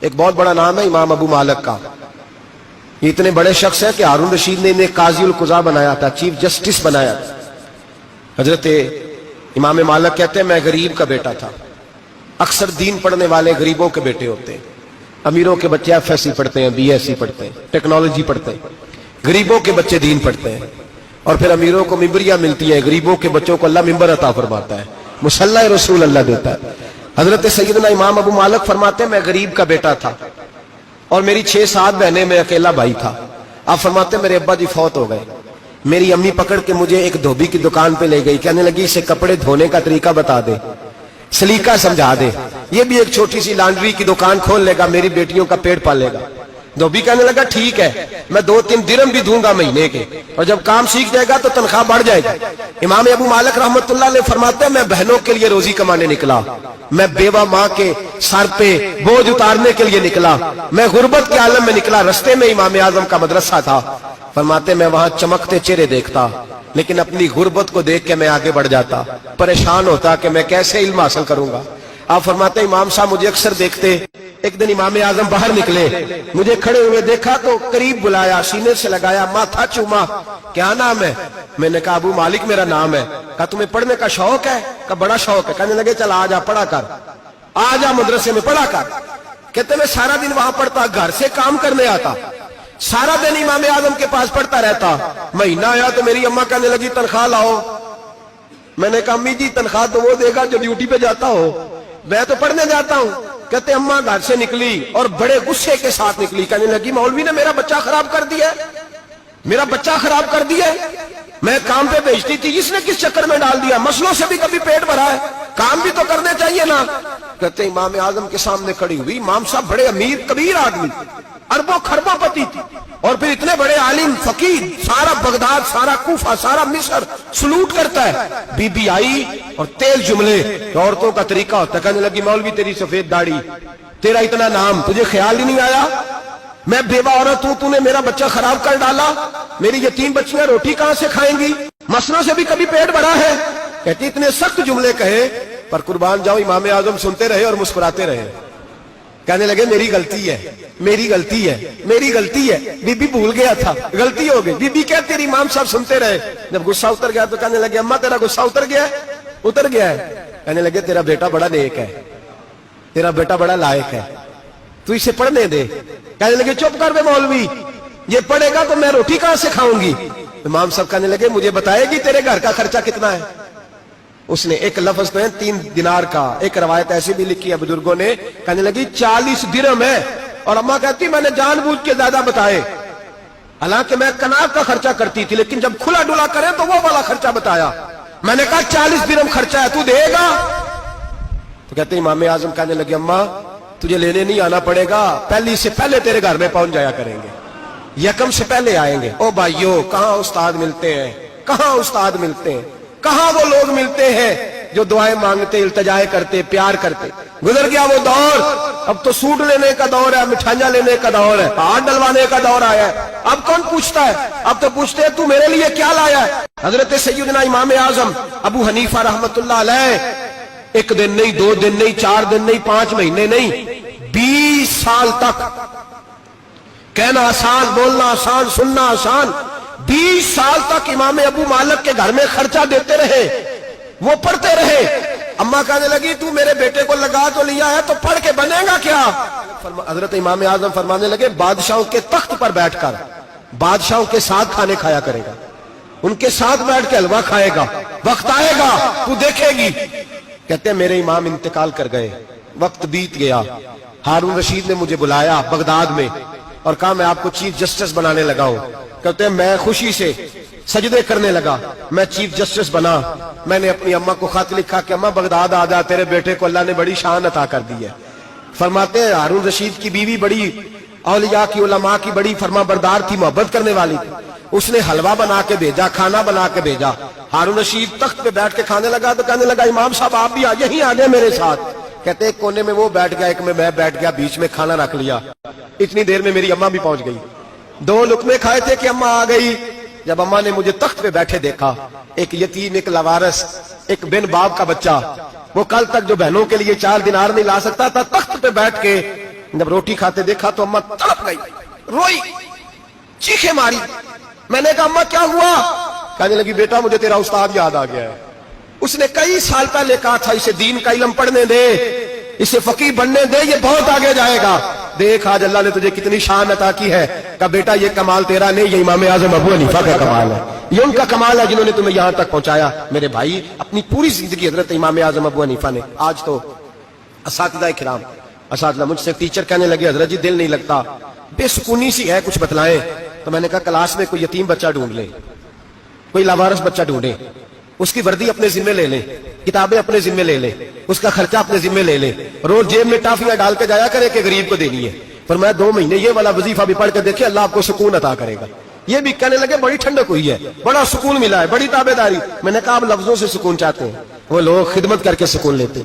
ایک بہت بڑا نام ہے امام ابو مالک کا. یہ اتنے بڑے شخص ہیں کہ ہارون رشید نے انہیں قاضی القضاء بنایا تھا, چیف جسٹس بنایا تھا. حضرت امام مالک کہتے ہیں میں غریب کا بیٹا تھا. اکثر دین پڑھنے والے غریبوں کے بیٹے ہوتے ہیں. امیروں کے بچے ایف ایس سی پڑھتے ہیں, بی ایس سی پڑھتے ہیں, ٹیکنالوجی پڑھتے ہیں. غریبوں کے بچے دین پڑھتے ہیں, اور پھر امیروں کو ممبریاں ملتی ہیں. غریبوں کے بچوں کو اللہ ممبر عطا فرماتا ہے, مصلی رسول اللہ دیتا ہے. حضرت سیدنا امام ابو مالک فرماتے ہیں میں غریب کا بیٹا تھا اور میری 6-7 بہنیں, میں اکیلا بھائی تھا. آپ فرماتے ہیں میرے ابا جی فوت ہو گئے. میری امی پکڑ کے مجھے ایک دھوبی کی دکان پہ لے گئی, کہنے لگی اسے کپڑے دھونے کا طریقہ بتا دے, سلیقہ سمجھا دے, یہ بھی ایک چھوٹی سی لانڈری کی دکان کھول لے گا, میری بیٹیوں کا پیٹ پالے گا. دھوبی کہنے لگا ٹھیک ہے, میں 2-3 درہم بھی دوں گا مہینے کے, اور جب کام سیکھ جائے گا تو تنخواہ بڑھ جائے گی. امام ابو مالک رحمت اللہ علیہ فرماتے ہیں میں بہنوں کے لیے روزی کمانے نکلا, میں بیوہ ماں کے سر پہ بوجھ اتارنے کے لیے نکلا, میں غربت کے عالم میں نکلا. رستے میں امام اعظم کا مدرسہ تھا. فرماتے میں وہاں چمکتے چہرے دیکھتا, لیکن اپنی غربت کو دیکھ کے میں آگے بڑھ جاتا, پریشان ہوتا کہ میں کیسے علم حاصل کروں گا. آپ فرماتے ہیں امام صاحب مجھے اکثر دیکھتے. ایک دن امام اعظم باہر نکلے, مجھے کھڑے ہوئے دیکھا تو قریب بلایا, سینے سے لگایا, ماتھا چوما. کیا نام ہے؟ میں نے کہا ابو مالک میرا نام ہے. کہا تمہیں پڑھنے کا شوق ہے؟ کہا بڑا شوق ہے. کہنے لگے چل آ جا پڑھا کر, آ جا مدرسے میں پڑھا کر. کہتے میں سارا دن وہاں پڑھتا, گھر سے کام کرنے آتا, سارا دن امام اعظم کے پاس پڑھتا رہتا. مہینہ آیا تو میری اماں کہنے لگی تنخواہ لاؤ. میں نے کہا امی جی تنخواہ تو وہ دے گا جو ڈیوٹی پہ جاتا ہو, میں تو پڑھنے جاتا ہوں. کہتے اماں گھر سے نکلی اور بڑے غصے کے ساتھ نکلی, کہنے لگی مولوی نے میرا بچہ خراب کر دیا, میرا بچہ خراب کر دیا. میں کام پہ بھیجتی تھی, اس نے کس چکر میں ڈال دیا, مسلوں سے بھی کبھی پیٹ بھرا ہے, کام بھی تو کرنے چاہیے نا. کہتے امام اعظم کے سامنے کھڑی ہوئی. امام صاحب بڑے امیر کبیر آدمی, اربوں خربوں پتی تھی, اور پھر اتنے بڑے عالم فقیر, سارا بغداد, سارا کوفہ, سارا مصر سلوٹ کرتا ہے. بی بی آئی اور تیز جملے, عورتوں کا طریقہ ہوتا ہے. کہنے لگی مولوی تیری سفید داڑھی, تیرا اتنا نام, تجھے خیال ہی نہیں آیا میں بیوہ عورت ہوں, تو نے میرا بچہ خراب کر ڈالا, میری یتیم بچیاں روٹی کہاں سے کھائیں گی, مسلوں سے بھی کبھی پیٹ بھرا ہے. کہتی اتنے سخت جملے کہے, پر قربان جاؤ امام اعظم سنتے رہے اور مسکراتے رہے. کہنے لگے میری غلطی ہے, میری غلطی ہے, میری غلطی ہے, بی بی بھول گیا تھا, غلطی ہو گئی. بی بی کہتے تیری امام صاحب سنتے رہے. جب غصہ اتر گیا تو کہنے لگے اماں تیرا غصہ اتر گیا ہے؟ اتر گیا ہے. کہنے لگے تیرا بیٹا بڑا نیک ہے, تیرا بیٹا بڑا لائق ہے, تو اسے پڑھنے دے. کہنے لگے چپ کر بے مولوی, یہ پڑھے گا تو میں روٹی کہاں سے کھاؤں گی. امام صاحب کہنے لگے مجھے بتائے گی تیرے گھر کا خرچہ کتنا ہے. اس نے ایک لفظ تو ہے 3 دینار کا, ایک روایت ایسی بھی لکھی ہے بزرگوں نے, کہنے لگی 40 درہم ہے. اور اماں کہتی میں نے جان بوجھ کے زیادہ بتائے, حالانکہ میں کناب کا خرچہ کرتی تھی, لیکن جب کھلا ڈلا کرے تو وہ والا خرچہ بتایا. میں نے کہا 40 درہم خرچہ ہے, تو دے گا؟ تو کہتے امام اعظم کہنے لگے اماں تجھے لینے نہیں آنا پڑے گا, پہلی سے پہلے تیرے گھر میں پہنچ جایا کریں گے, یکم سے پہلے آئیں گے. او بھائیو کہاں استاد ملتے ہیں, کہاں استاد ملتے ہیں, کہاں وہ لوگ ملتے ہیں جو دعائیں مانگتے, التجائے کرتے, پیار کرتے. گزر گیا وہ دور, اب تو سوٹ لینے کا دور ہے, مٹھائیاں لینے کا دور ہے, ہاتھ ڈلوانے کا دور آیا ہے. اب کون پوچھتا ہے, اب تو پوچھتے ہیں تو میرے لیے کیا لایا ہے. حضرت سیدنا امام اعظم ابو حنیفہ رحمت اللہ علیہ 1 دن نہیں, 2 دن نہیں, 4 دن نہیں, 5 مہینے نہیں, 20 سال تک, کہنا آسان, بولنا آسان, سننا آسان, 20 سال تک امام ابو مالک کے گھر میں خرچہ دیتے رہے, وہ پڑھتے رہے. اماں کہنے لگی تو میرے بیٹے کو لگا تو لیا ہے, تو پڑھ کے بنے گا کیا. حضرت امام اعظم فرمانے لگے بادشاہوں کے تخت پر بیٹھ کر بادشاہوں کے ساتھ کھانے کھایا کرے گا, ان کے ساتھ بیٹھ کے حلوہ کھائے گا, وقت آئے گا تو دیکھے گی. کہتے ہیں میرے امام انتقال کر گئے, وقت بیت گیا. ہارون رشید نے مجھے بلایا بغداد میں اور کہا میں آپ کو چیف جسٹس بنانے لگا ہوں. کہتے ہیں میں خوشی سے سجدے کرنے لگا, میں چیف جسٹس بنا. میں نے اپنی اماں کو خط لکھا کہ اماں بغداد آ جا, تیرے بیٹے کو اللہ نے بڑی شان عطا کر دی ہے. فرماتے ہیں ہارون رشید کی بیوی بڑی اولیاء کی, علماء کی بڑی فرما بردار تھی, محبت کرنے والی تھی. اس نے حلوہ بنا کے بھیجا, کھانا بنا کے بھیجا. ہارون رشید تخت پہ بیٹھ کے کھانے لگا تو کہنے لگا امام صاحب آپ بھی یہیں آ گئے میرے ساتھ. کہتے ایک کونے میں وہ بیٹھ گیا, ایک میں بیٹھ گیا, بیچ میں کھانا رکھ لیا. اتنی دیر میں میری اماں بھی پہنچ گئی. 2 لقمے کھائے تھے کہ اماں آ گئی. جب اماں نے مجھے تخت پہ بیٹھے دیکھا, ایک یتیم, ایک لاوارث, ایک بن باپ کا بچہ, وہ کل تک جو بہنوں کے لیے 4 دینار نہیں لا سکتا تھا, تخت پہ بیٹھ کے جب روٹی کھاتے دیکھا تو اماں تڑپ گئی, روئی, چیخیں ماری. میں نے کہا اماں کیا ہوا؟ کہنے لگی بیٹا مجھے تیرا استاد یاد آ گیا ہے, اس نے کئی سال پہلے کہا تھا اسے دین کا علم پڑھنے دے, اسے فقیہ بننے دے, یہ بہت آگے جائے گا. دیکھ آج اللہ نے تجھے کتنی شان عطا کی ہے. کہ بیٹا یہ کمال تیرا نہیں, یہ امام اعظم ابو حنیفہ کا کمال ہے, یہ ان کا کمال ہے جنہوں نے تمہیں یہاں تک پہنچایا. میرے بھائی اپنی پوری زندگی حضرت امام اعظم ابو حنیفہ نے. آج تو اساتذہ کرام, اساتذہ مجھ سے ٹیچر کہنے لگے حضرت جی دل نہیں لگتا, بے سکونی سی ہے, کچھ بتلائیں. تو میں نے کہا کلاس میں کوئی یتیم بچہ ڈھونڈ لیں, کوئی لاوارث بچہ ڈھونڈیں, اس کی وردی اپنے ذمہ لے لیں, کتابیں اپنے ذمہ لے لیں, اس کا خرچہ اپنے ذمہ لے لیں, روز جیب میں ٹافیاں ڈال کے جایا کرے کہ غریب کو دینی ہے. پر میں 2 مہینے یہ والا وظیفہ بھی پڑھ کے دیکھے, اللہ آپ کو سکون عطا کرے گا. یہ بھی کہنے لگے بڑی ٹھنڈک ہوئی ہے, بڑا سکون ملا ہے, بڑی تابعداری. میں نے کہا آپ لفظوں سے سکون چاہتے ہیں, وہ لوگ خدمت کر کے سکون لیتے.